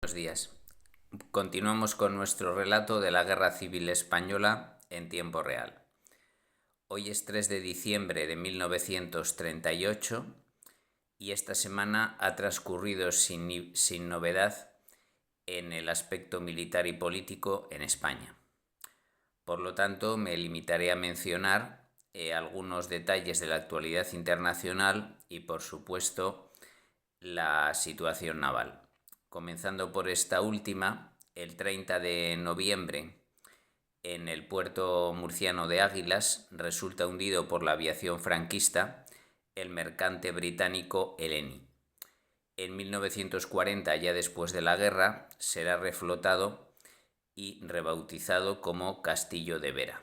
buenos días. Continuamos con nuestro relato de la Guerra Civil Española en tiempo real. Hoy es 3 de diciembre de 1938 y esta semana ha transcurrido sin novedad en el aspecto militar y político en España. Por lo tanto, me limitaré a mencionar algunos detalles de la actualidad internacional y, por supuesto, la situación naval. Comenzando por esta última, el 30 de noviembre, en el puerto murciano de Águilas, resulta hundido por la aviación franquista el mercante británico Eleni. En 1940, ya después de la guerra, será reflotado y rebautizado como Castillo de Vera.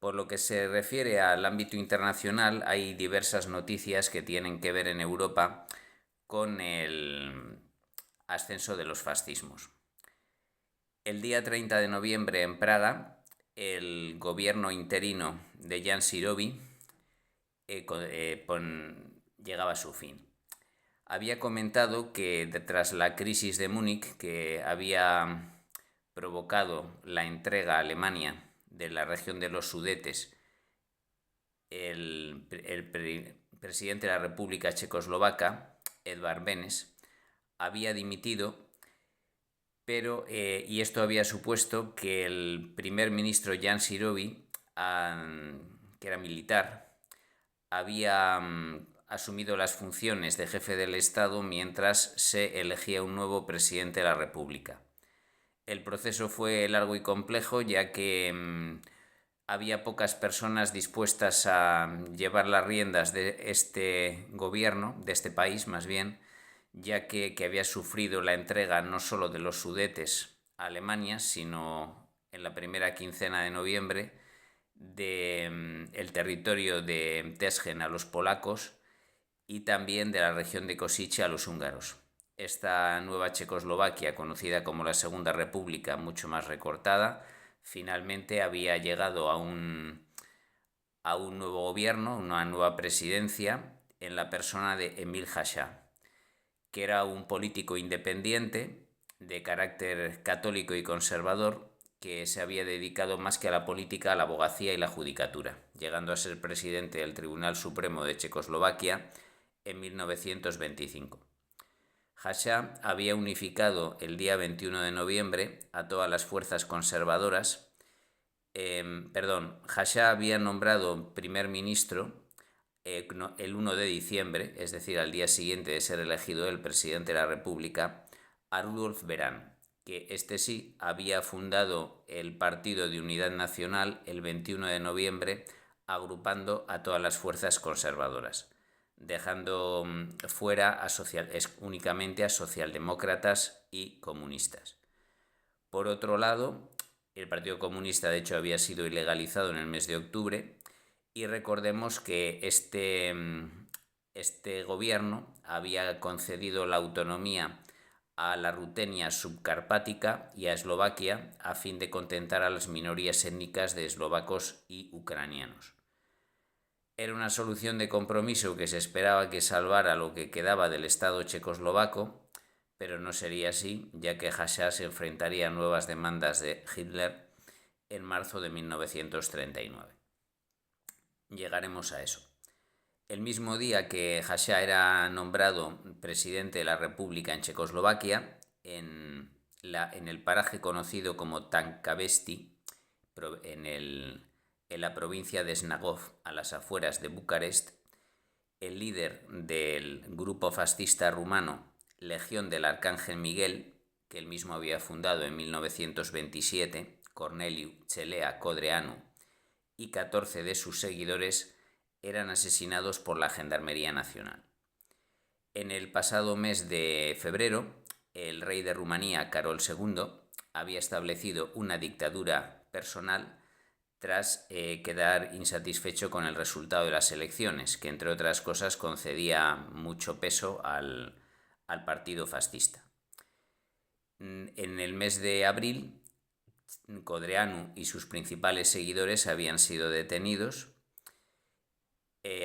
Por lo que se refiere al ámbito internacional, hay diversas noticias que tienen que ver en Europa con el ascenso de los fascismos. El día 30 de noviembre en Praga, el gobierno interino de Jan Sirovi llegaba a su fin. Había comentado que tras la crisis de Múnich, que había provocado la entrega a Alemania de la región de los Sudetes, el presidente de la República Checoslovaca, Edvard Benes, había dimitido, pero y esto había supuesto que el primer ministro Jan Sirovi, que era militar, había asumido las funciones de jefe del Estado mientras se elegía un nuevo presidente de la República. El proceso fue largo y complejo, ya que había pocas personas dispuestas a llevar las riendas de este gobierno, de este país más bien, ya que había sufrido la entrega no solo de los Sudetes a Alemania, sino en la primera quincena de noviembre del territorio de Tesgen a los polacos y también de la región de Košice a los húngaros. Esta nueva Checoslovaquia, conocida como la Segunda República, mucho más recortada, finalmente había llegado a un nuevo gobierno, una nueva presidencia, en la persona de Emil Hácha, que era un político independiente de carácter católico y conservador, que se había dedicado más que a la política a la abogacía y la judicatura, llegando a ser presidente del Tribunal Supremo de Checoslovaquia en 1925. Hácha había unificado el día 21 de noviembre a todas las fuerzas conservadoras. Hácha había nombrado primer ministro el 1 de diciembre, es decir, al día siguiente de ser elegido el presidente de la República, a Rudolf Beran, que este sí había fundado el Partido de Unidad Nacional el 21 de noviembre, agrupando a todas las fuerzas conservadoras, dejando fuera únicamente a socialdemócratas y comunistas. Por otro lado, el Partido Comunista de hecho había sido ilegalizado en el mes de octubre, y recordemos que este gobierno había concedido la autonomía a la Rutenia subcarpática y a Eslovaquia a fin de contentar a las minorías étnicas de eslovacos y ucranianos. Era una solución de compromiso que se esperaba que salvara lo que quedaba del Estado checoslovaco, pero no sería así, ya que Hácha se enfrentaría a nuevas demandas de Hitler en marzo de 1939. Llegaremos a eso. El mismo día que Hácha era nombrado presidente de la República en Checoslovaquia, en el paraje conocido como Tankavesti, en la provincia de Snagov, a las afueras de Bucarest, el líder del grupo fascista rumano Legión del Arcángel Miguel, que él mismo había fundado en 1927, Corneliu Celea Codreanu, y 14 de sus seguidores eran asesinados por la Gendarmería Nacional. En el pasado mes de febrero, el rey de Rumanía, Carol II, había establecido una dictadura personal tras quedar insatisfecho con el resultado de las elecciones, que entre otras cosas concedía mucho peso al partido fascista. En el mes de abril, Codreanu y sus principales seguidores habían sido detenidos,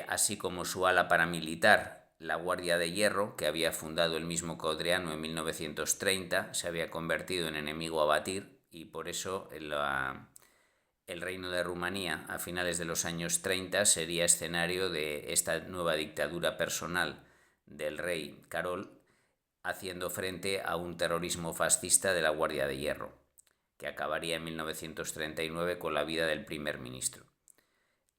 así como su ala paramilitar, la Guardia de Hierro, que había fundado el mismo Codreanu en 1930, se había convertido en enemigo a batir, y por eso el Reino de Rumanía a finales de los años 30 sería escenario de esta nueva dictadura personal del rey Carol, haciendo frente a un terrorismo fascista de la Guardia de Hierro, que acabaría en 1939 con la vida del primer ministro.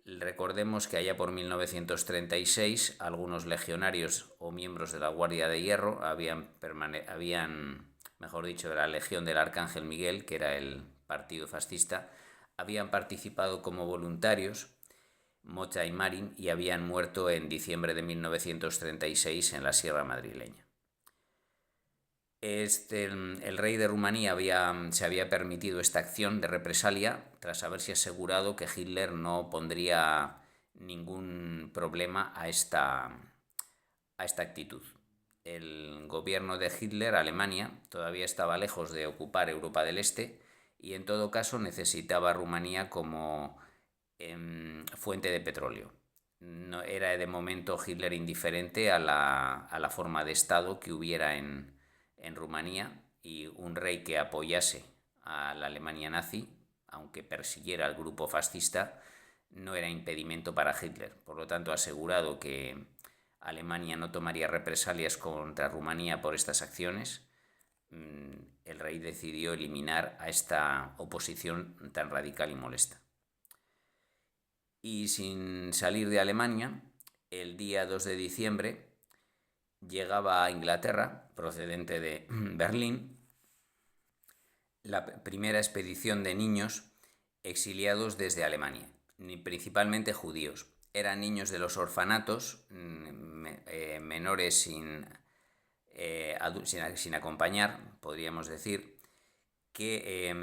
Recordemos que allá por 1936 algunos legionarios o miembros de la Guardia de Hierro mejor dicho, de la Legión del Arcángel Miguel, que era el partido fascista, habían participado como voluntarios, Mota y Marín, y habían muerto en diciembre de 1936 en la Sierra Madrileña. El rey de Rumanía se había permitido esta acción de represalia tras haberse asegurado que Hitler no pondría ningún problema a esta actitud. El gobierno de Hitler, Alemania, todavía estaba lejos de ocupar Europa del Este y en todo caso necesitaba a Rumanía como fuente de petróleo. No era de momento Hitler indiferente a la forma de Estado que hubiera en Rumanía, y un rey que apoyase a la Alemania nazi, aunque persiguiera al grupo fascista, no era impedimento para Hitler. Por lo tanto, asegurado que Alemania no tomaría represalias contra Rumanía por estas acciones, el rey decidió eliminar a esta oposición tan radical y molesta. Y sin salir de Alemania, el día 2 de diciembre llegaba a Inglaterra, procedente de Berlín, la primera expedición de niños exiliados desde Alemania, principalmente judíos. Eran niños de los orfanatos, menores sin acompañar, podríamos decir, que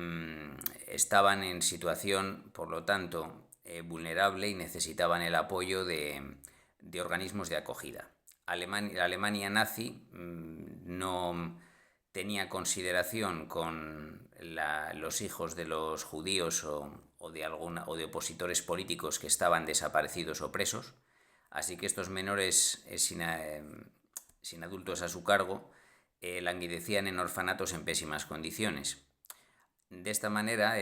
estaban en situación, por lo tanto, vulnerable y necesitaban el apoyo de organismos de acogida. La Alemania nazi no tenía consideración con los hijos de los judíos o de opositores políticos que estaban desaparecidos o presos, así que estos menores sin adultos a su cargo languidecían en orfanatos en pésimas condiciones. De esta manera,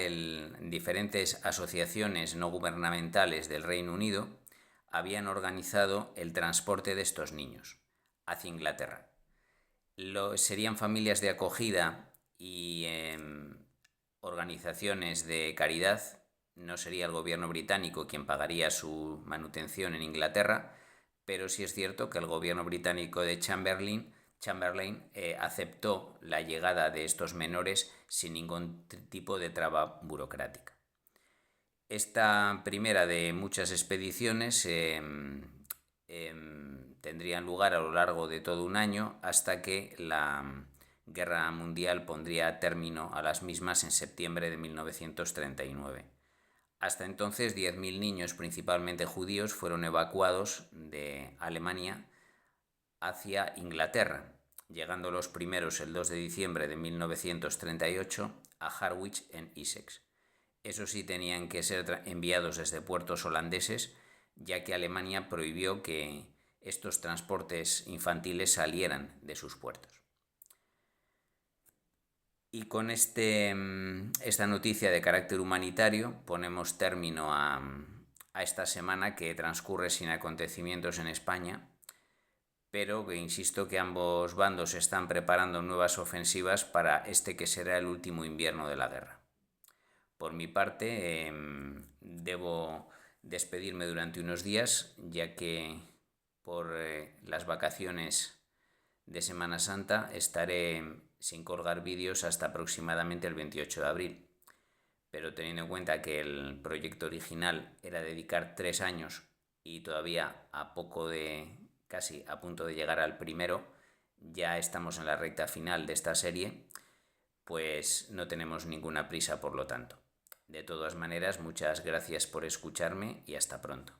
diferentes asociaciones no gubernamentales del Reino Unido habían organizado el transporte de estos niños hacia Inglaterra. Serían familias de acogida y organizaciones de caridad. No sería el gobierno británico quien pagaría su manutención en Inglaterra, pero sí es cierto que el gobierno británico de Chamberlain aceptó la llegada de estos menores sin ningún tipo de traba burocrática. Esta primera de muchas expediciones tendrían lugar a lo largo de todo un año hasta que la Guerra Mundial pondría término a las mismas en septiembre de 1939. Hasta entonces, 10.000 niños, principalmente judíos, fueron evacuados de Alemania hacia Inglaterra, llegando los primeros el 2 de diciembre de 1938 a Harwich en Essex. Eso sí, tenían que ser enviados desde puertos holandeses, ya que Alemania prohibió que estos transportes infantiles salieran de sus puertos. Y con esta noticia de carácter humanitario ponemos término a esta semana que transcurre sin acontecimientos en España, pero que insisto que ambos bandos están preparando nuevas ofensivas para este que será el último invierno de la guerra. Por mi parte, debo despedirme durante unos días, ya que por las vacaciones de Semana Santa estaré sin colgar vídeos hasta aproximadamente el 28 de abril. Pero teniendo en cuenta que el proyecto original era dedicar 3 años y todavía casi a punto de llegar al primero, ya estamos en la recta final de esta serie, pues no tenemos ninguna prisa por lo tanto. De todas maneras, muchas gracias por escucharme y hasta pronto.